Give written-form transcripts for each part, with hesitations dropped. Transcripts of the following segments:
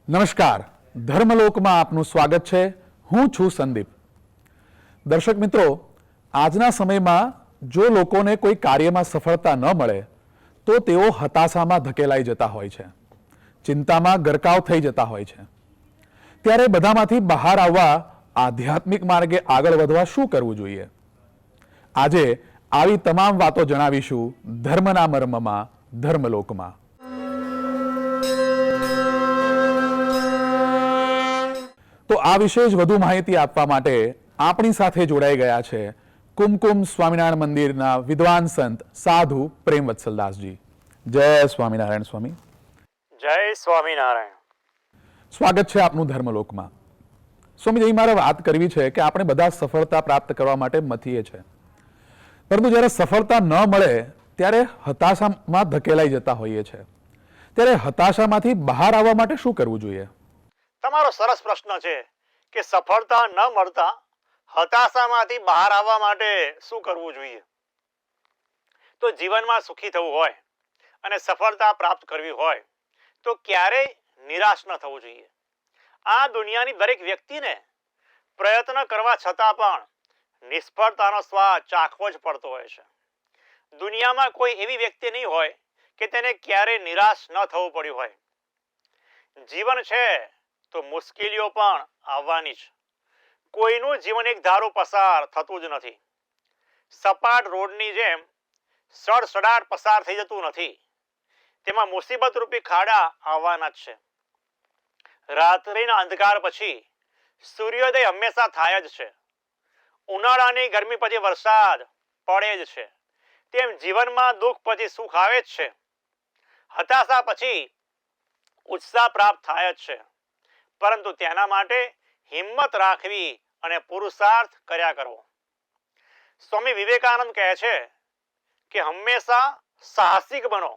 નમસ્કાર, ધર્મલોકમાં આપનું સ્વાગત છે. હું છું સંદીપ. દર્શક મિત્રો, આજના સમયમાં જો લોકોને કોઈ કાર્યમાં સફળતા ન મળે તો તેઓ હતાશામાં ધકેલાઈ જતા હોય છે, ચિંતામાં ગરકાવ થઈ જતા હોય છે. ત્યારે બધામાંથી બહાર આવવા, આધ્યાત્મિક માર્ગે આગળ વધવા શું કરવું જોઈએ? આજે આવી તમામ વાતો જણાવીશું ધર્મના મર્મમાં, ધર્મલોકમાં. તો આ વિશે જ વધુ માહિતી આપવા માટે આપણી સાથે જોડાઈ ગયા છે કુમકુમ સ્વામિનારાયણ મંદિરના વિદ્વાન સંત સાધુ પ્રેમવત્સલદાસજી. જય સ્વામિનારાયણ સ્વામી. જય સ્વામિનારાયણ. સ્વાગત છે આપનું ધર્મલોકમાં. સ્વામીજી, મારે વાત કરવી છે કે આપણે બધા સફળતા પ્રાપ્ત કરવા માટે મથીએ છીએ, પરંતુ જ્યારે સફળતા ન મળે ત્યારે હતાશામાં ધકેલાઈ જતા હોઈએ છીએ. ત્યારે હતાશામાંથી બહાર આવવા માટે શું કરવું જોઈએ? તમારો સરસ પ્રશ્ન છે કે સફળતા ન મળતા હતાશામાંથી બહાર આવવા માટે શું કરવું જોઈએ. તો જીવનમાં સુખી થવું હોય અને સફળતા પ્રાપ્ત કરવી હોય તો ક્યારેય નિરાશ ન થવું જોઈએ. આ દુનિયાની દરેક વ્યક્તિને પ્રયત્ન કરવા છતાં પણ નિષ્ફળતાનો સ્વાદ ચાખવો જ પડતો હોય છે. દુનિયામાં કોઈ એવી વ્યક્તિ નહીં હોય કે તેને ક્યારેય નિરાશ ન થવું પડ્યું હોય. જીવન છે તો મુશ્કેલીઓ પણ આવવાની જ. કોઈનું જીવન એક ધારું પસાર થતું જ નથી. સપાટ રોડની જેમ સડસડાટ પસાર થઈ જતું નથી. તેમાં મુસીબત રૂપી ખાડા આવવાના જ છે. રાત્રિના અંધકાર પછી સૂર્યોદય હંમેશા થાય જ છે. ઉનાળાની ગરમી પછી વરસાદ પડે જ છે. તેમ જીવનમાં દુઃખ પછી સુખ આવે જ છે. હતાશા પછી ઉત્સાહ પ્રાપ્ત થાય જ છે. પરંતુ તેના માટે હિંમત રાખવી અને પુરુષાર્થ કર્યા કરવો. સ્વામી વિવેકાનંદ કહે છે કે હંમેશા સાહસિક બનો.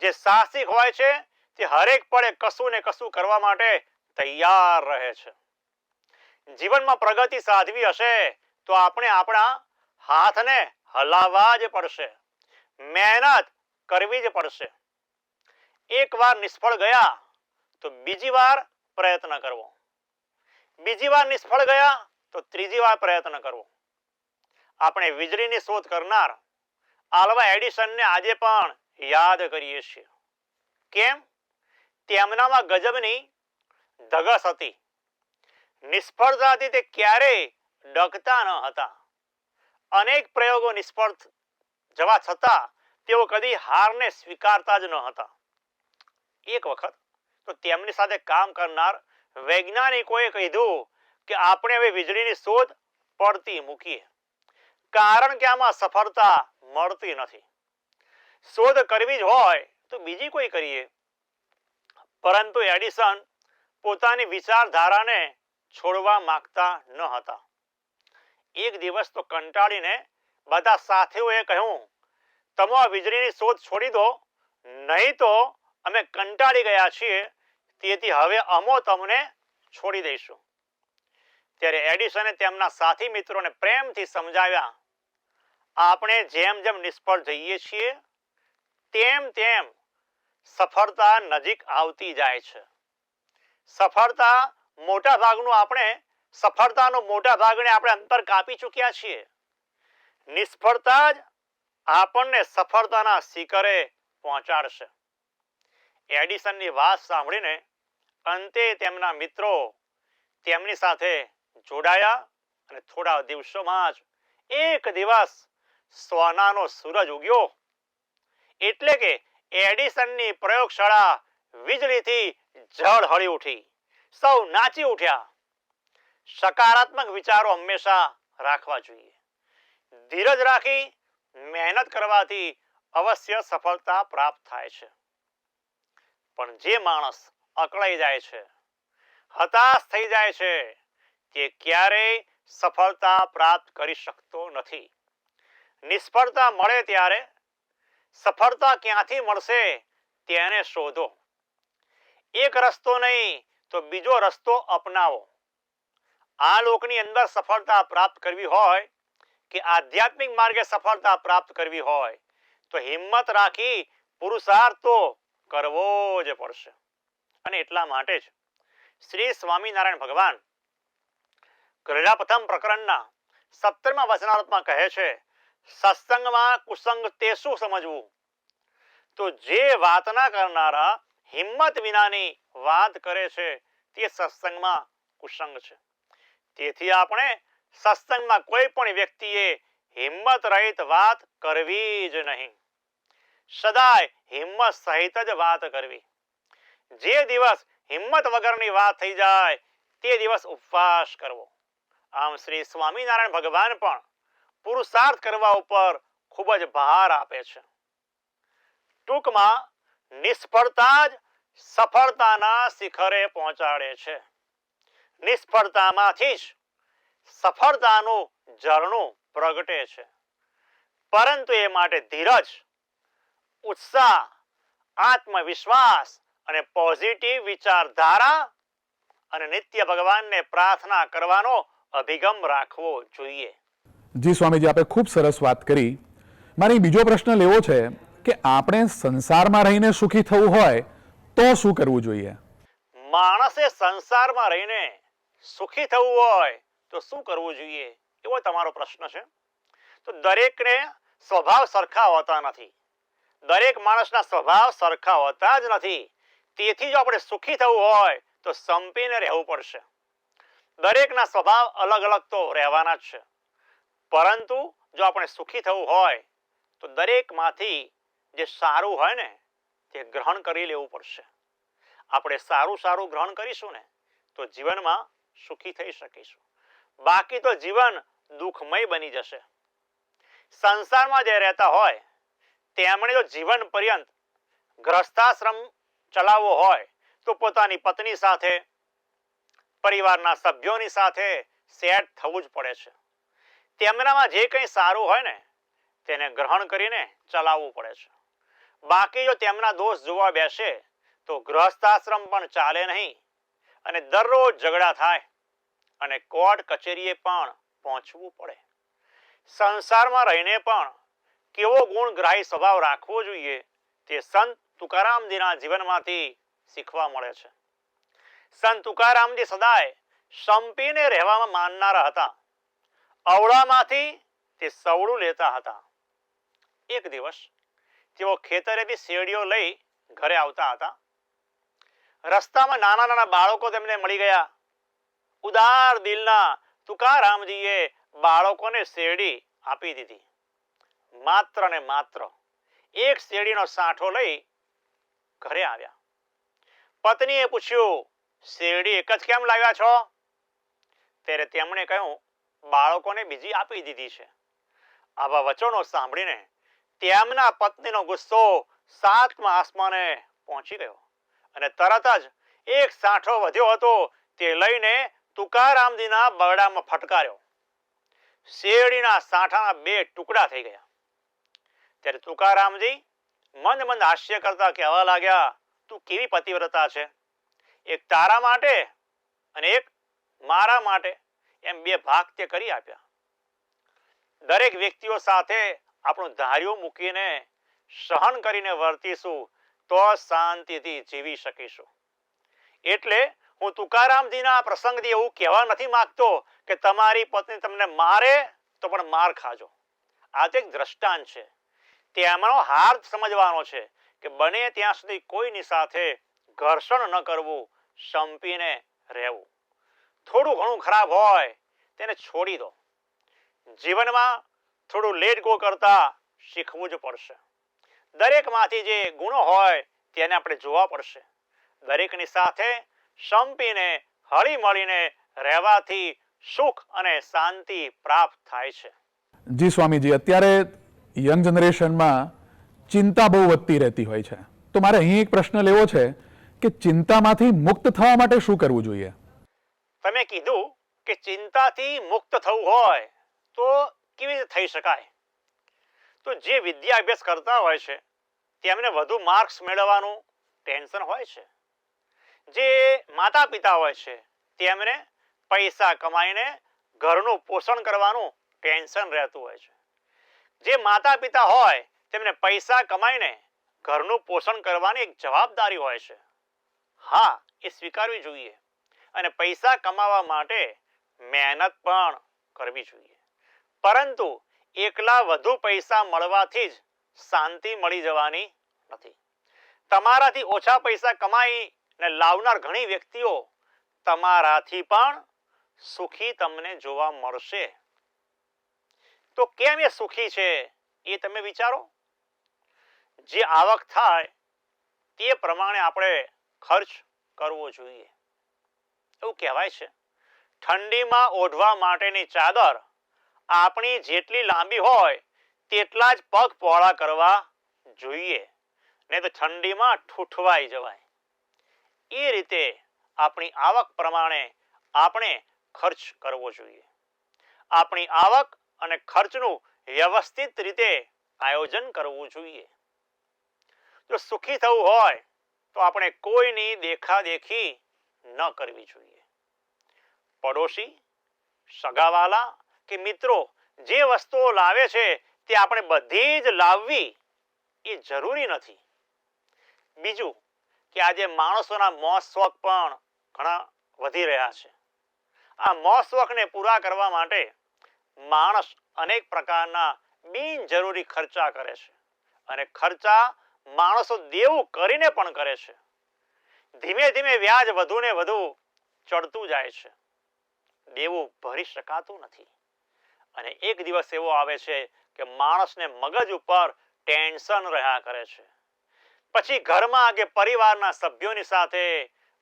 જે સાહસિક હોય છે તે હરેક પળે કશું ને કશું કરવા માટે તૈયાર રહે છે. જીવનમાં પ્રગતિ સાધવી હશે તો આપણે આપણા હાથને હલાવવા જ પડશે. મહેનત કરવી જ પડશે. એકવાર નિષ્ફળ ગયા તો બીજી વાર પ્રયત્ન કરવો. બીજી વાર નિષ્ફળ ગયા તો ત્રીજી વાર પ્રયત્ન કરવો. આપણે વીજળીની શોધ કરનાર આલ્વા એડિસનને આજે પણ યાદ કરીએ છીએ. કેમ? તેમનામાં ગજબની ધગશ હતી. નિષ્ફળતાથી તે ક્યારેય ડગતા ન હતા. અનેક પ્રયોગો નિષ્ફળ જવા છતાં તેઓ કદી હારને સ્વીકારતા જ ન હતા. એક વખત તો તેમની સાથે કામ કરનાર વૈજ્ઞાનિકોએ કીધું કે આપણે હવે વીજળીની શોધ પડતી મૂકીએ, કારણ કે આમાં સફળતા મળતી નથી. શોધ કરવી જ હોય તો બીજી કોઈ કરીએ. પરંતુ એડિસન પોતાની વિચારધારાને છોડવા માંગતા ન હતા. એક દિવસ તો કંટાળીને બધા સાથીઓએ કહ્યું, તમે આ વીજળીની શોધ છોડી દો, નહીં તો અમે કંટાળી ગયા છીએ, તેથી હવે અમો તમને છોડી દઈશું. ત્યારે એડિસને તેમના સાથી મિત્રોને પ્રેમથી સમજાવ્યા, આપણે જેમ જેમ નિષ્ફળ જઈએ છીએ તેમ તેમ સફળતા નજીક આવતી જાય છે. સફળતાનો મોટા ભાગને આપણે અંતર કાપી ચૂક્યા છીએ. નિષ્ફળતા જ આપણને સફળતાના શિખરે પહોંચાડશે. એડિસનની વાત સાંભળીને અંતે તેમના મિત્રો તેમની સાથે જોડાયા અને થોડા દિવસોમાં જ એક દિવસ સોનાનો સૂરજ ઉગ્યો. એટલે કે એડિસનની પ્રયોગશાળા વીજળીથી ઝળહળી ઉઠી. સૌ નાચી ઉઠ્યા. સકારાત્મક વિચારો હંમેશા રાખવા જોઈએ. ધીરજ રાખી મહેનત કરવાથી અવશ્ય સફળતા પ્રાપ્ત થાય છે. પણ જે માણસ અકળાઈ જાય છે, હતાશ થઈ જાય છે, તે ક્યારેય સફળતા પ્રાપ્ત કરી શકતો નથી. નિષ્ફળતા મળે ત્યારે સફળતા ક્યાંથી મળશે તેને શોધો. એક રસ્તો નહીં તો બીજો રસ્તો અપનાવો. આ લોકની અંદર સફળતા પ્રાપ્ત કરવી હોય કે આધ્યાત્મિક માર્ગે સફળતા પ્રાપ્ત કરવી હોય તો હિંમત રાખી પુરુષાર્થ તો કરવો જ પડશે. અને એટલા માટે જ શ્રી સ્વામિનારાયણ ભગવાન ગરડા પ્રથમ પ્રકરણના 17મા વચનામૃતમાં કહે છે, સત્સંગમાં કુસંગ તે શું સમજવું? તો જે વાત ના કરનારા હિંમત વિનાની વાત કરે છે તે સત્સંગમાં કુસંગ છે. તેથી આપણે સત્સંગમાં કોઈ પણ વ્યક્તિએ હિંમત રહિત વાત કરવી જ નહીં. સદાય હિંમત સહિત જ વાત કરવી. જે દિવસ હિંમત વગરની વાત થઈ જાય તે દિવસ ઉપવાસ કરવો. આમ શ્રી સ્વામિનારાયણ ભગવાન પણ પુરુષાર્થ કરવા ઉપર ખૂબ જ ભાર આપે છે. ટૂંકમાં નિષ્ફળતા જ સફળતાના શિખરે પહોંચાડે છે. નિષ્ફળતામાંથી જ સફળતાનું ઝરણું પ્રગટે છે. પરંતુ એ માટે ધીરજ, ઉત્સાહ, આત્મવિશ્વાસ અને પોઝિટિવ વિચારધારા અને નિત્ય ભગવાનને પ્રાર્થના કરવાનો અભિગમ રાખવો જોઈએ. જી સ્વામીજી, આપે ખૂબ સરસ વાત કરી. મારે બીજો પ્રશ્ન લેવો છે કે આપણે સંસારમાં રહીને સુખી થવું હોય તો શું કરવું જોઈએ? માણસે સંસારમાં રહીને સુખી થવું હોય તો શું કરવું જોઈએ, એવો તમારો પ્રશ્ન છે. તો દરેકને સ્વભાવ સરખા હોતા નથી. દરેક માણસના સ્વભાવ સરખા હોતા જ નથી. તેથી જો આપણે સુખી થવું હોય તો સંપીને રહેવું પડશે. દરેકના સ્વભાવ અલગ અલગ તો રહેવાના જ છે. પરંતુ જો આપણે સુખી થવું હોય તો દરેકમાંથી જે સારું હોય ને તે ગ્રહણ કરી લેવું પડશે. આપણે સારું ગ્રહણ કરીશું ને તો જીવનમાં સુખી થઈ શકીશું. બાકી તો જીવન દુઃખમય બની જશે. સંસારમાં જે રહેતા હોય તેમણે જો જીવન પર્યંત ગ્રસ્તાશ્રમ ચલાવવો હોય તો પોતાની પત્ની સાથે, પરિવારના સભ્યોની સાથે સેટ થવું જ પડે છે. તેમનામાં જે કંઈ સારું હોય ને તેને ગ્રહણ કરીને ચલાવવું પડે છે. બાકી જો તેમના દોષ જોવા બેસે તો ગૃહસ્થાશ્રમ પણ ચાલે નહીં અને દરરોજ ઝઘડા થાય અને કોર્ટ કચેરીએ પણ પહોંચવું પડે. સંસારમાં રહીને પણ કેવો ગુણગ્રાહી સ્વભાવ રાખવો જોઈએ તે સંત તુકારામજીના જીવનમાંથી શીખવા મળે છે. સંત તુકારામજી સદાય સંપીને રહેવામાં માનનારા હતા. અવળામાંથી તે સવળું લેતા હતા. એક દિવસ તેઓ ખેતરેથી શેરડીઓ લઈ ઘરે આવતા હતા. રસ્તામાં નાના નાના બાળકો તેમને મળી ગયા. ઉદાર દિલના તુકારામજીએ બાળકોને શેરડી આપી દીધી. માત્ર ને માત્ર એક શેરડીનો સાંઠો લઈ ઘરે આવ્યા. પત્નીએ પૂછ્યું, શેરડી એક જ કેમ લાવ્યા છો? ત્યારે તેમણે કહ્યું, બાળકોને બીજી આપી દીધી છે. આવા વચનો સાંભળીને તેમના પત્નીનો ગુસ્સો 7મા આસમાને પહોંચી ગયો અને તરત જ એક સાંઠો વધ્યો હતો તે લઈને તુકારામજીના બરડામાં ફટકાર્યો. શેરડીના સાંઠાના 2 ટુકડા થઈ ગયા. ત્યારે તુકારામજી મંદ મંદ હાસ્ય કરતા કહેવા લાગ્યા, તું કેવી પતિવ્રતા છે! એક તારા માટે અને એક મારા માટે એમ 2 ભાગ તે કરી આપ્યા. દરેક વ્યક્તિઓ સાથે આપણું ધાર્યું મૂકીને સહન કરીને વર્તીશું તો શાંતિથી જીવી શકીશું. એટલે હું તુકારામજીના પ્રસંગથી એવું કહેવા નથી માંગતો કે તમારી પત્ની તમને મારે તો પણ માર ખાજો. આ તો એક દ્રષ્ટાંત છે. તેમનો હાર્દ સમજવાનો છે કે બને ત્યાં સુધી કોઈની સાથે ઘર્ષણ ન કરવું, સંપીને રહેવું. થોડું ઘણું ખરાબ હોય તેને છોડી દો. જીવનમાં થોડું લેટ ગો કરતા શીખવું જ પડશે. દરેકમાંથી જે ગુણો હોય તેને આપણે જોવા પડશે. દરેકની સાથે સંપીને હળી મળીને રહેવાથી સુખ અને શાંતિ પ્રાપ્ત થાય છે. જી સ્વામીજી, અત્યારે યંગ જનરેશનમાં ચિંતા બહુ વધતી રહેતી હોય છે. તો મારે અહીં એક પ્રશ્ન લેવો છે કે ચિંતામાંથી મુક્ત થવા માટે શું કરવું જોઈએ? તમે કીધું કે ચિંતાથી મુક્ત થવું હોય તો કેવી રીતે થઈ શકાય? તો જે વિદ્યા અભ્યાસ કરતા હોય છે તેમને વધુ માર્ક્સ મેળવવાનું ટેન્શન હોય છે. જે માતા પિતા હોય છે તેમને પૈસા કમાઈને ઘરનું પોષણ કરવાનું ટેન્શન રહેતું હોય છે. જે માતા પિતા હોય તેમને પૈસા કમાઈને ઘરનું પોષણ કરવાની એક જવાબદારી હોય છે. હા, એ સ્વીકારવી જોઈએ અને પૈસા કમાવા માટે મહેનત પણ કરવી જોઈએ. પરંતુ એકલા વધુ પૈસા મળવાથી જ શાંતિ મળી જવાની નથી. તમારાથી ઓછા પૈસા કમાઈને લાવનાર ઘણી વ્યક્તિઓ તમારાથી પણ સુખી તમને જોવા મળશે. તો કેમ એ સુખી છે એ તમે વિચારો. જે આવક થાય તે પ્રમાણે આપણે ખર્ચ કરવો જોઈએ. એવું કહેવાય છે, ઠંડીમાં ઓઢવા માટેની ચાદર આપણી જેટલી લાંબી હોય તેટલા જ પગ પહોળા કરવા જોઈએ, નહીં તો ઠંડીમાં ઠૂઠવાઈ જવાય. એ રીતે આપણી આવક પ્રમાણે આપણે ખર્ચ કરવો જોઈએ. આપણી આવક અને ખર્ચનું વ્યવસ્થિત રીતે આયોજન કરવું જોઈએ. જો સુખી થવું હોય તો આપણે કોઈની દેખાદેખી ન કરવી જોઈએ. પડોશી, સગાવાલા કે મિત્રો જે વસ્તુઓ લાવે છે તે આપણે બધી જ લાવવી એ જરૂરી નથી. બીજું કે આજે માણસોના મોજ શોખ પણ ઘણા વધી રહ્યા છે. આ મોજ શોખને પૂરા કરવા માટે માણસ અનેક પ્રકારના બિનજરૂરી ખર્ચા કરે છે અને ખર્ચા માણસો દેવું કરીને પણ કરે છે. ધીમે ધીમે વ્યાજ વધુ ને વધુ ચડતું જાય છે. દેવું ભરી શકાતું નથી અને એક દિવસ એવો આવે છે કે માણસને મગજ ઉપર ટેન્શન રહ્યા કરે છે. પછી ઘરમાં કે પરિવારના સભ્યોની સાથે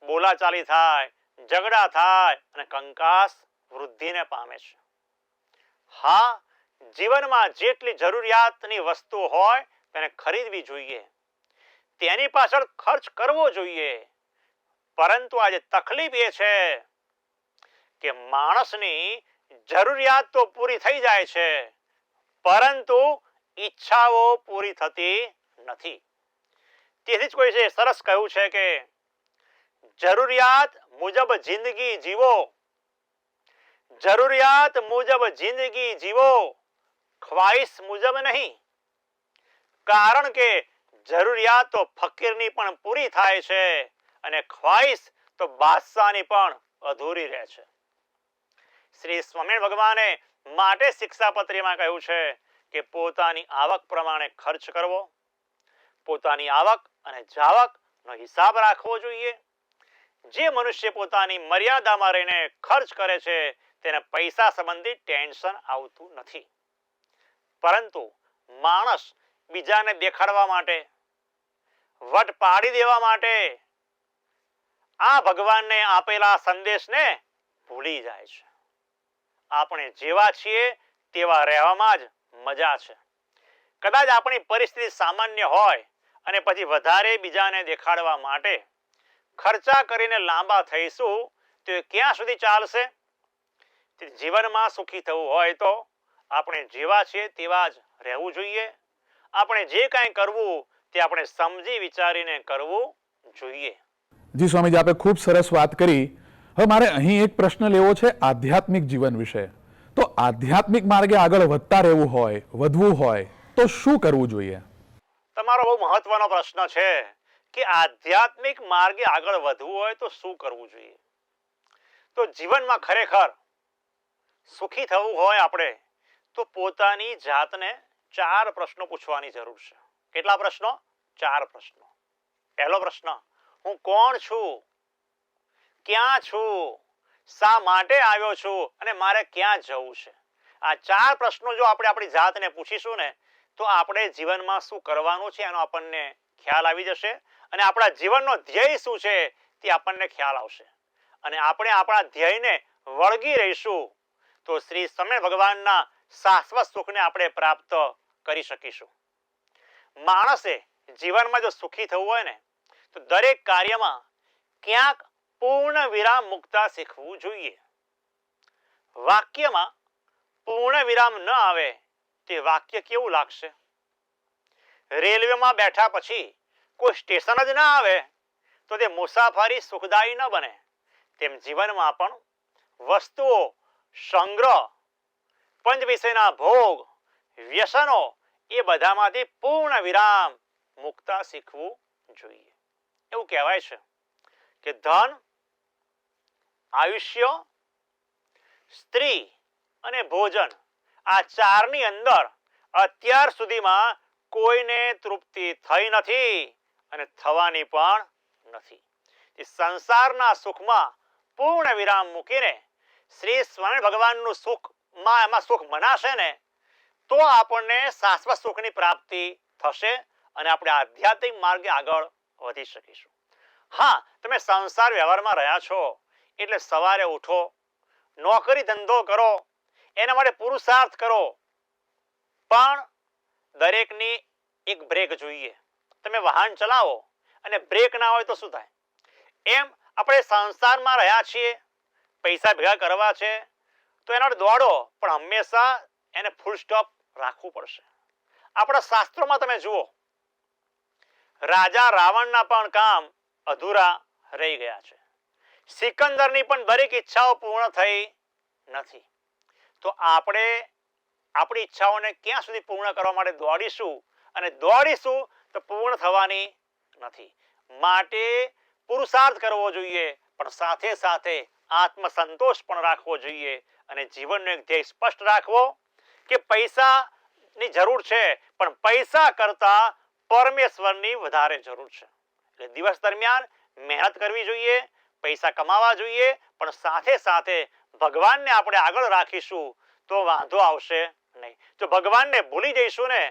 બોલાચાલી થાય, ઝઘડા થાય અને કંકાસ વૃદ્ધિને પામે છે. હા, જીવનમાં જેટલી જરૂરિયાતની વસ્તુ હોય તેને ખરીદવી જોઈએ, તેની પાછળ ખર્ચ કરવો જોઈએ. પરંતુ આજે તકલીફ એ છે કે માણસની જરૂરિયાત તો પૂરી થઈ જાય છે, પરંતુ ઈચ્છાઓ પૂરી થતી નથી. તેથી જ કોઈ છે સરસ કહ્યું છે કે જરૂરિયાત મુજબ જિંદગી જીવો, જરૂરિયાત મુજબ જિંદગી જીવો, ખ્વાહિશ મુજબ નહીં. કારણ કે જરૂરિયાત તો ફકીરની પણ પૂરી થાય છે અને ખ્વાહિશ તો બાદશાહની પણ અધૂરી રહે છે. શ્રી સ્વામિનારાયણ ભગવાને માટે શિક્ષાપત્રીમાં કહ્યું છે કે પોતાની આવક પ્રમાણે ખર્ચ કરવો, પોતાની આવક અને જાવકનો હિસાબ રાખવો જોઈએ. જે મનુષ્ય પોતાની મર્યાદામાં રહીને ખર્ચ કરે છે તેને પૈસા સંબંધી ટેન્શન આવતું નથી. પરંતુ માણસ બીજાને દેખાડવા માટે, વટ પાડી દેવા માટે આ ભગવાનને આપેલા સંદેશને ભૂલી જાય છે. આપણે જેવા છીએ તેવા રહેવામાં જ મજા છે. કદાચ આપણી પરિસ્થિતિ સામાન્ય હોય અને પછી વધારે બીજાને દેખાડવા માટે ખર્ચા કરીને લાંબા થઈશું તો એ ક્યાં સુધી ચાલશે? જીવનમાં સુખી થવું હોય તો આપણે જેવા છીએ તેવા જ રહેવું જોઈએ. આપણે જે કાંઈ કરવું તે આપણે સમજી વિચારીને કરવું જોઈએ. જી સ્વામીજી, આપે ખૂબ સરસ વાત કરી. હવે મારે અહીં એક પ્રશ્ન લેવો છે આધ્યાત્મિક જીવન વિશે. તો આધ્યાત્મિક માર્ગે આગળ વધતા રહેવું હોય, વધવું હોય તો શું કરવું જોઈએ? તમારો બહુ મહત્વનો પ્રશ્ન છે કે આધ્યાત્મિક માર્ગે આગળ વધવું હોય તો શું કરવું જોઈએ. તો જીવનમાં ખરેખર સુખી થવું હોય આપણે તો પોતાની જાતને 4 પ્રશ્નો પૂછવાની જરૂર છે. કેટલા પ્રશ્નો? 4 પ્રશ્નો. પહેલો પ્રશ્ન, હું કોણ છું, ક્યાં છું, શા માટે આવ્યો છું અને મારે ક્યાં જવું છે? આ 4 પ્રશ્નો જો આપણે આપણી જાતને પૂછીશું ને તો આપણે જીવનમાં શું કરવાનું છે એનો આપણને ખ્યાલ આવી જશે અને આપણા જીવનનો ધ્યેય શું છે તે આપણને ખ્યાલ આવશે અને આપણે આપણા ધ્યેયને વળગી રહીશું તો શ્રી સ્વામિનારાયણ ભગવાનના શાશ્વત સુખને આપણે પ્રાપ્ત કરી શકીશું. માણસે જીવનમાં જો સુખી થવું હોય ને તો દરેક કાર્યમાં ક્યાંક પૂર્ણ વિરામ મૂકતા શીખવું જોઈએ. વાક્યમાં પૂર્ણ વિરામ ન આવે તે વાક્ય કેવું લાગશે? રેલવેમાં બેઠા પછી કોઈ સ્ટેશન જ ના આવે તો તે મુસાફરી સુખદાયી ન બને. તેમ જીવનમાં પણ વસ્તુઓ, સંગ્રહ, પંચ વિષયના ભોગ, વ્યસનો એ બધામાંથી પૂર્ણ વિરામ મૂકતા શીખવું જોઈએ. એવું કહેવાય છે કે ધન, આયુષ્ય, સ્ત્રી અને ભોજન, આ ચારની અંદર અત્યાર સુધીમાં કોઈને તૃપ્તિ થઈ નથી અને થવાની પણ નથી. સંસારના સુખમાં પૂર્ણ વિરામ મૂકીને શ્રી સ્વામિનારાયણ ભગવાનનું સુખમાં એમાં સુખ મનાશે ને તો આપણને શાશ્વત સુખની પ્રાપ્તિ થશે અને આપણે આધ્યાત્મિક માર્ગે આગળ વધી શકીશું. હા, તમે સંસાર વ્યવહારમાં રહ્યા છો એટલે સવારે ઉઠો, નોકરી ધંધો કરો, એના માટે પુરુષાર્થ કરો, પણ દરેકની એક બ્રેક જોઈએ. તમે વાહન ચલાવો અને બ્રેક ના હોય તો શું થાય? એમ આપણે સંસારમાં રહ્યા છીએ, પૈસા ભેગા કરવા છે તો એના માટે દોડો, પણ હંમેશા એને ફૂલ સ્ટોપ રાખવું પડશે. આપણા શાસ્ત્રોમાં તમે જુઓ, રાજા રાવણના પણ કામ અધૂરા રહી ગયા છે. સિકંદરની પણ દરેક ઈચ્છાઓ પૂર્ણ થઈ નથી. તો આપણે આપણી ઈચ્છાઓને ક્યાં સુધી પૂર્ણ કરવા માટે દોડીશું અને દોડીશું તો પૂર્ણ થવાની નથી. માટે પુરુષાર્થ કરવો જોઈએ, પણ સાથે સાથે આત્મસંતોષ પણ રાખવો જોઈએ અને જીવનનો એક ધ્યેય સ્પષ્ટ રાખવો કે પૈસાની જરૂર છે, પણ પૈસા કરતા પરમેશ્વરની વધારે જરૂર છે. એટલે દિવસ દરમિયાન મહેનત કરવી જોઈએ, પૈસા કમાવા જોઈએ, પણ સાથે સાથે ભગવાનને આપણે આગળ રાખીશું તો વાંધો આવશે નહીં. જો ભગવાનને ભૂલી જઈશું ને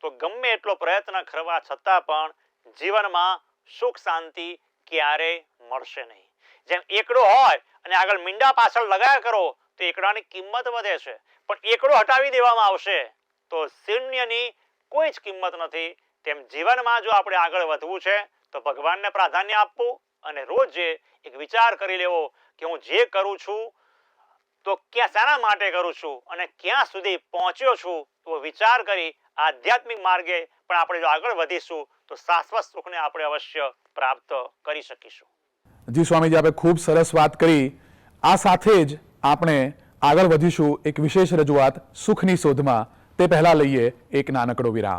તો ગમે એટલો પ્રયત્ન કરવા છતાં પણ જીવનમાં સુખ શાંતિ ક્યારેય મળશે નહીં. જેમ એકડો હોય અને આગળ મીંડા પાછળ લગાયા કરો તો એકડાની કિંમત વધે છે, પણ એકડો હટાવી દેવામાં આવશે તો શૂન્યની કોઈ જ કિંમત નથી. તેમ જીવનમાં જો આપણે આગળ વધવું છે તો ભગવાનને પ્રાધાન્ય આપવું અને રોજ એક વિચાર કરી લેવો કે હું જે કરું છું તો ક્યાં શાના માટે કરું છું અને ક્યાં સુધી પહોંચ્યો છું, તો વિચાર કરી આધ્યાત્મિક માર્ગે પણ આપણે જો આગળ વધીશું તો શાશ્વત સુખને આપણે અવશ્ય પ્રાપ્ત કરી શકીશું. જી સ્વામીજી, આપણે ખૂબ સરસ વાત કરી. આ સાથે જ આપણે આગળ વધીશું એક વિશેષ રજૂઆત સુખની શોધમાં. તે પહેલા લઈએ એક નાનકડો વિરામ.